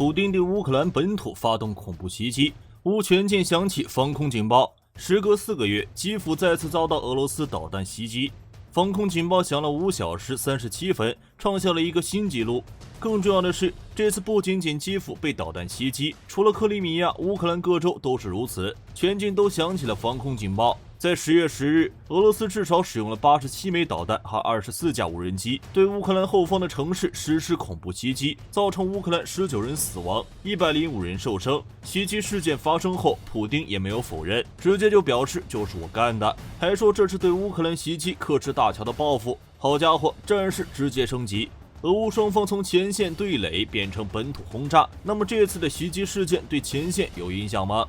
普丁对乌克兰本土发动恐怖袭击，乌全境响起防空警报。时隔4个月，基辅再次遭到俄罗斯导弹袭击，防空警报响了5小时37分，创下了一个新纪录。更重要的是，这次不仅仅基辅被导弹袭击，除了克里米亚，乌克兰各州都是如此，全境都响起了防空警报。在10月10日，俄罗斯至少使用了87枚导弹和24架无人机，对乌克兰后方的城市实施恐怖袭击，造成乌克兰19人死亡，105人受伤。袭击事件发生后，普丁也没有否认，直接就表示就是我干的，还说这是对乌克兰袭击克什大桥的报复。好家伙，战事直接升级。俄乌双方从前线对垒变成本土轰炸，那么这次的袭击事件对前线有影响吗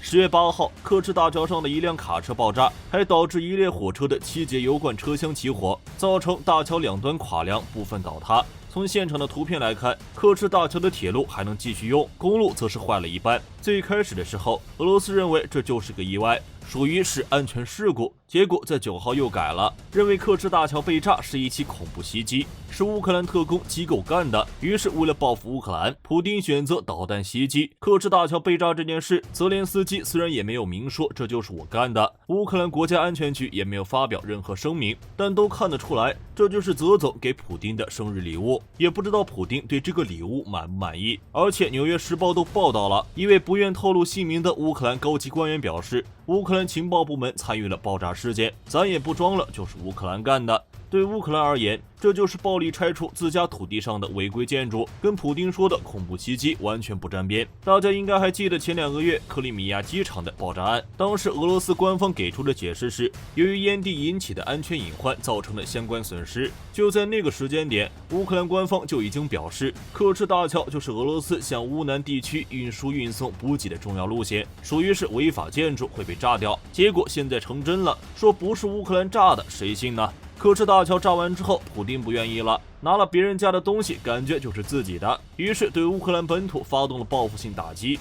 ？10月8号，克什大桥上的一辆卡车爆炸，还导致一列火车的7节油罐车厢起火，造成大桥两端垮梁，部分倒塌。从现场的图片来看，克什大桥的铁路还能继续用，公路则是坏了一半。最开始的时候，俄罗斯认为这就是个意外，属于是安全事故，结果在9号又改了，认为克什大桥被炸是一起恐怖袭击，是乌克兰特工机构干的。于是为了报复乌克兰，普丁选择导弹袭击克什大桥被炸这件事。泽连斯基虽然也没有明说这就是我干的，乌克兰国家安全局也没有发表任何声明，但都看得出来，这就是泽总给普丁的生日礼物。也不知道普丁对这个礼物满不满意。而且《纽约时报》都报道了，一位不愿透露姓名的乌克兰高级官员表示，乌克兰情报部门参与了爆炸事件，咱也不装了，就是乌克兰干的。对乌克兰而言，这就是暴力拆除自家土地上的违规建筑，跟普丁说的恐怖袭击完全不沾边。大家应该还记得前2个月克里米亚机场的爆炸案，当时俄罗斯官方给出的解释是，由于烟蒂引起的安全隐患造成的相关损失。就在那个时间点，乌克兰官方就已经表示，克什大桥就是俄罗斯向乌南地区运输运送补给的重要路线，属于是违法建筑，会被炸掉。结果现在成真了，说不是乌克兰炸的，谁信呢？克什大桥炸完之后，普丁不愿意了，拿了别人家的东西，感觉就是自己的，于是对乌克兰本土发动了报复性打击。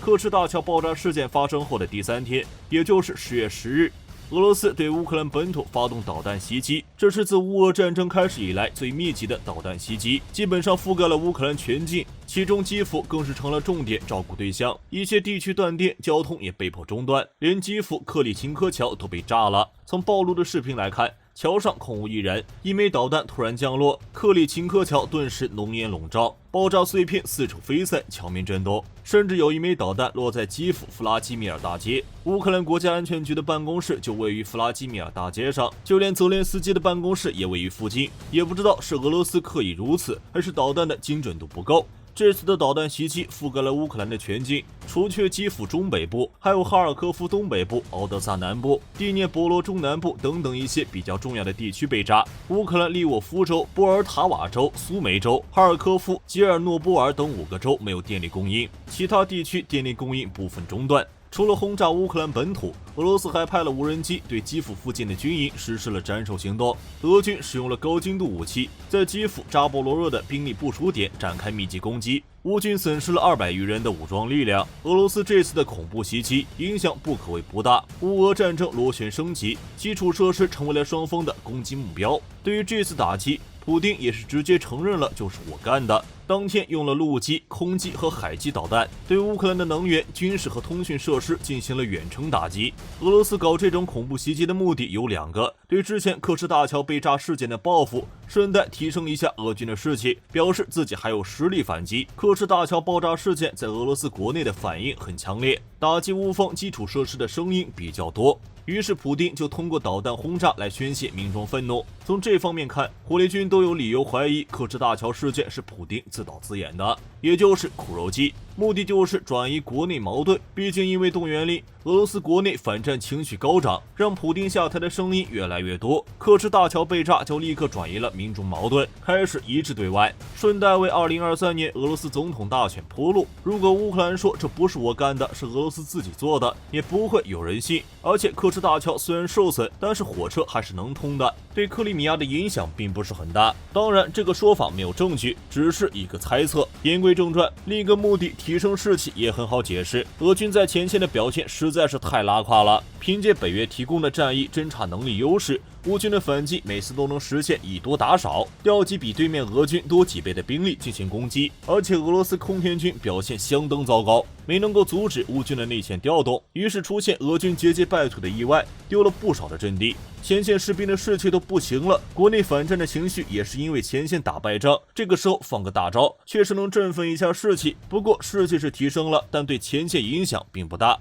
克什大桥爆炸事件发生后的第3天，也就是10月10日，俄罗斯对乌克兰本土发动导弹袭击，这是自乌俄战争开始以来最密集的导弹袭击，基本上覆盖了乌克兰全境，其中基辅更是成了重点照顾对象，一些地区断电，交通也被迫中断，连基辅克里琴科桥都被炸了。从暴露的视频来看，桥上空无一人，一枚导弹突然降落，克里琴科桥顿时浓烟笼罩，爆炸碎片四处飞散，桥面震动，甚至有一枚导弹落在基辅弗拉基米尔大街。乌克兰国家安全局的办公室就位于弗拉基米尔大街上，就连泽连斯基的办公室也位于附近。也不知道是俄罗斯刻意如此，还是导弹的精准度不够。这次的导弹袭击覆盖了乌克兰的全境，除却基辅中北部，还有哈尔科夫东北部、敖德萨南部、第聂伯罗中南部等等一些比较重要的地区被炸。乌克兰利沃夫州、波尔塔瓦州、苏梅州、哈尔科夫、吉尔诺波尔等5个州没有电力供应，其他地区电力供应部分中断。除了轰炸乌克兰本土，俄罗斯还派了无人机对基辅附近的军营实施了斩首行动。俄军使用了高精度武器，在基辅扎波罗热的兵力部署点展开密集攻击，乌军损失了200余人的武装力量。俄罗斯这次的恐怖袭击影响不可谓不大，乌俄战争螺旋升级，基础设施成为了双方的攻击目标。对于这次打击，普丁也是直接承认了就是我干的，当天用了陆基、空基和海基导弹，对乌克兰的能源、军事和通讯设施进行了远程打击。俄罗斯搞这种恐怖袭击的目的有2个，对之前克什大桥被炸事件的报复，顺带提升一下俄军的士气，表示自己还有实力反击。克什大桥爆炸事件在俄罗斯国内的反应很强烈，打击乌方基础设施的声音比较多，于是普丁就通过导弹轰炸来宣泄民众愤怒。从这方面看，火力军都有理由怀疑克什大桥事件是普丁自导自演的，也就是苦肉计，目的就是转移国内矛盾。毕竟因为动员令，俄罗斯国内反战情绪高涨，让普丁下台的声音越来越多，克什大桥被炸就立刻转移了民众矛盾，开始一致对外，顺带为2023年俄罗斯总统大选铺路。如果乌克兰说这不是我干的，是俄罗斯自己做的，也不会有人信。而且克什大桥虽然受损，但是火车还是能通的，对克里米亚的影响并不是很大。当然这个说法没有证据，只是一个猜测。言归正传，另一个目的提升士气也很好解释，俄军在前线的表现实在是太拉胯了，凭借北约提供的战役侦察能力优势，乌军的反击每次都能实现以多打少，调集比对面俄军多几倍的兵力进行攻击，而且俄罗斯空天军表现相当糟糕，没能够阻止乌军的内线调动，于是出现俄军节节败退的意外，丢了不少的阵地。前线士兵的士气都不行了，国内反战的情绪也是因为前线打败仗，这个时候放个大招，确实能振奋一下士气。不过士气是提升了，但对前线影响并不大。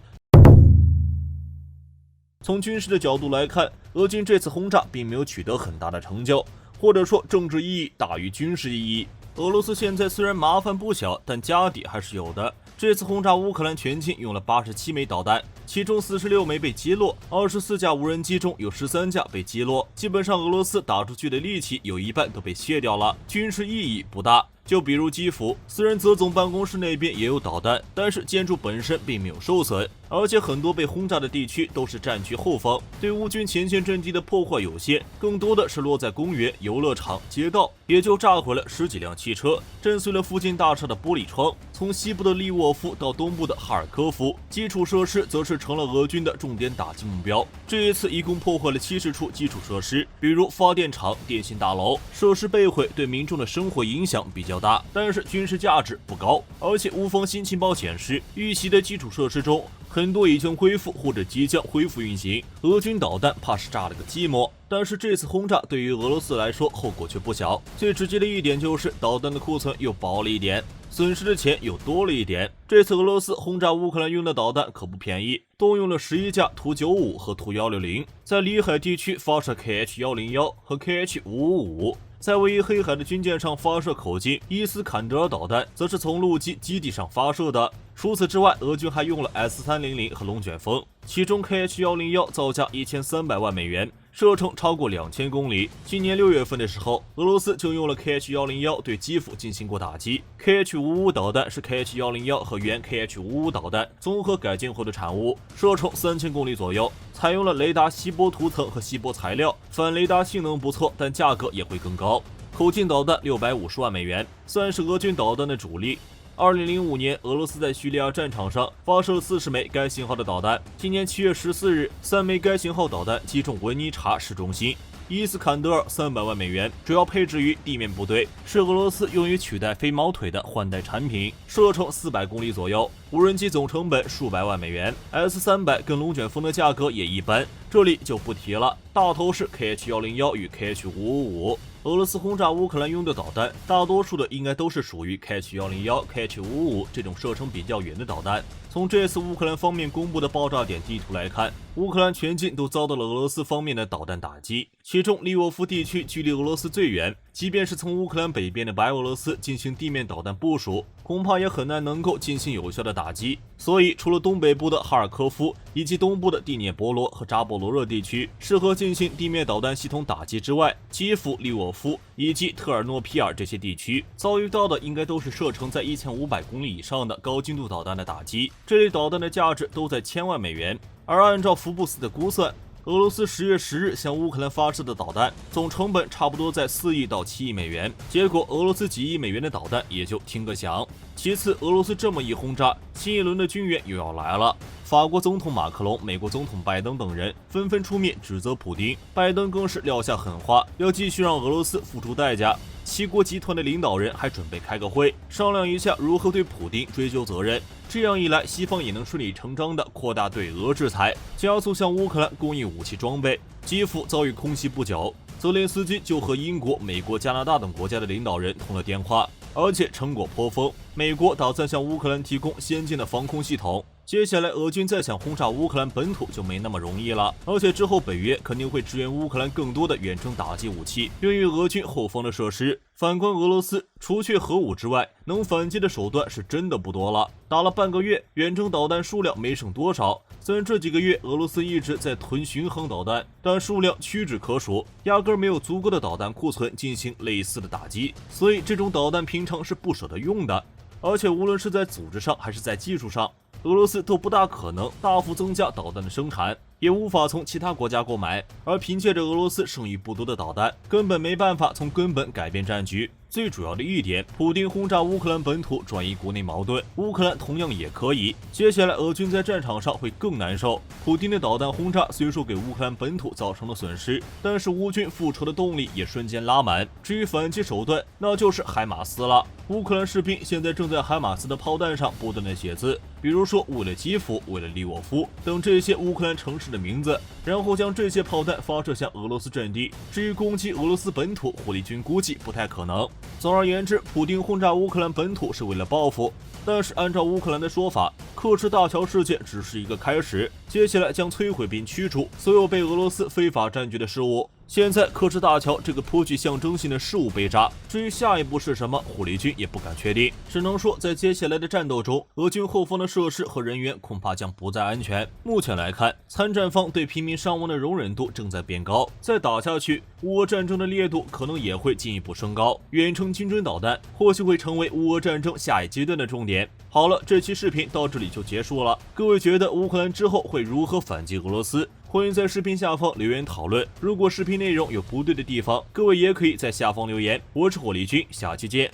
从军事的角度来看，俄军这次轰炸并没有取得很大的成就，或者说政治意义大于军事意义。俄罗斯现在虽然麻烦不小，但家底还是有的。这次轰炸乌克兰全境用了87枚导弹，其中46枚被击落，24架无人机中有13架被击落，基本上俄罗斯打出去的力气有一半都被卸掉了，军事意义不大。就比如基辅，虽然泽总办公室那边也有导弹，但是建筑本身并没有受损，而且很多被轰炸的地区都是战区后方，对乌军前线阵地的破坏有限，更多的是落在公园、游乐场、街道，也就炸毁了10几辆汽车，震碎了附近大厦的玻璃窗。从西部的利沃夫到东部的哈尔科夫，基础设施则是成了俄军的重点打击目标。这一次一共破坏了70处基础设施，比如发电厂、电信大楼，设施被毁对民众的生活影响比较大，但是军事价值不高。而且乌方新情报显示，遇袭的基础设施中很多已经恢复或者即将恢复运行，俄军导弹怕是炸了个寂寞。但是这次轰炸对于俄罗斯来说后果却不小，最直接的一点就是导弹的库存又薄了一点，损失的钱又多了一点。这次俄罗斯轰炸乌克兰用的导弹可不便宜，动用了11架图95和图160，在里海地区发射 KH-101和 KH-555。在位于黑海的军舰上发射口径伊斯坎德尔导弹，则是从陆基基地上发射的。除此之外，俄军还用了 S300和龙卷风，其中 KH-101造价1300万美元，射程超过2000公里。今年6月份的时候，俄罗斯就用了 KH-101对基辅进行过打击。KH-55导弹是 KH-101和原 KH-55导弹综合改进后的产物，射程3000公里左右，采用了雷达锡箔涂层和锡箔材料，反雷达性能不错，但价格也会更高。口径导弹650万美元，算是俄军导弹的主力。2005年，俄罗斯在叙利亚战场上发射了40枚该型号的导弹。今年7月14日，3枚该型号导弹击中文尼察市中心。伊斯坎德尔300万美元，主要配置于地面部队，是俄罗斯用于取代飞毛腿的换代产品，射程400公里左右。无人机总成本数百万美元。S300跟龙卷风的价格也一般，这里就不提了。大头是 KH-101与 KH-555。俄罗斯轰炸乌克兰用的导弹，大多数的应该都是属于 KH-101、KH-555这种射程比较远的导弹。从这次乌克兰方面公布的爆炸点地图来看，乌克兰全境都遭到了俄罗斯方面的导弹打击，其中利沃夫地区距离俄罗斯最远，即便是从乌克兰北边的白俄罗斯进行地面导弹部署，恐怕也很难能够进行有效的打击。所以除了东北部的哈尔科夫以及东部的第聂伯罗和扎波罗热地区适合进行地面导弹系统打击之外，基辅、利沃夫以及特尔诺皮尔这些地区遭遇到的应该都是射程在1500公里以上的高精度导弹的打击，这类导弹的价值都在1000万美元。而按照福布斯的估算，俄罗斯10月10日向乌克兰发射的导弹总成本差不多在4亿到7亿美元，结果俄罗斯几亿美元的导弹也就听个响。其次，俄罗斯这么一轰炸，新一轮的军援又要来了。法国总统马克龙、美国总统拜登等人纷纷出面指责普丁，拜登更是撂下狠话，要继续让俄罗斯付出代价。七国集团的领导人还准备开个会，商量一下如何对普丁追究责任。这样一来，西方也能顺理成章地扩大对俄制裁，加速向乌克兰供应武器装备。基辅遭遇空袭不久，泽连斯基就和英国、美国、加拿大等国家的领导人通了电话，而且成果颇丰。美国打算向乌克兰提供先进的防空系统。接下来，俄军再想轰炸乌克兰本土就没那么容易了，而且之后北约肯定会支援乌克兰更多的远程打击武器，用于俄军后方的设施。反观俄罗斯，除却核武之外，能反击的手段是真的不多了。打了半个月，远程导弹数量没剩多少。虽然这几个月俄罗斯一直在囤巡航导弹，但数量屈指可数，压根没有足够的导弹库存进行类似的打击，所以这种导弹平常是不舍得用的。而且无论是在组织上还是在技术上，俄罗斯都不大可能大幅增加导弹的生产，也无法从其他国家购买，而凭借着俄罗斯剩余不多的导弹，根本没办法从根本改变战局。最主要的一点，普丁轰炸乌克兰本土转移国内矛盾，乌克兰同样也可以。接下来俄军在战场上会更难受。普丁的导弹轰炸虽说给乌克兰本土造成了损失，但是乌军复仇的动力也瞬间拉满。至于反击手段，那就是海马斯了。乌克兰士兵现在正在海马斯的炮弹上不断的写字，比如说为了基辅、为了利沃夫等这些乌克兰城市的名字，然后将这些炮弹发射向俄罗斯阵地。至于攻击俄罗斯本土，火力军估计不太可能。总而言之，普丁轰炸乌克兰本土是为了报复，但是按照乌克兰的说法，克赤大桥事件只是一个开始，接下来将摧毁并驱逐所有被俄罗斯非法占据的事物。现在克赤大桥这个颇具象征性的事物被炸，至于下一步是什么，火力军也不敢确定，只能说在接下来的战斗中，俄军后方的设施和人员恐怕将不再安全。目前来看，参战方对平民伤亡的容忍度正在变高，再打下去，乌俄战争的烈度可能也会进一步升高，远程精准导弹或许会成为乌俄战争下一阶段的重点。好了，这期视频到这里就结束了。各位觉得乌克兰之后会如何反击俄罗斯？欢迎在视频下方留言讨论。如果视频内容有不对的地方，各位也可以在下方留言。我是火力军，下期见。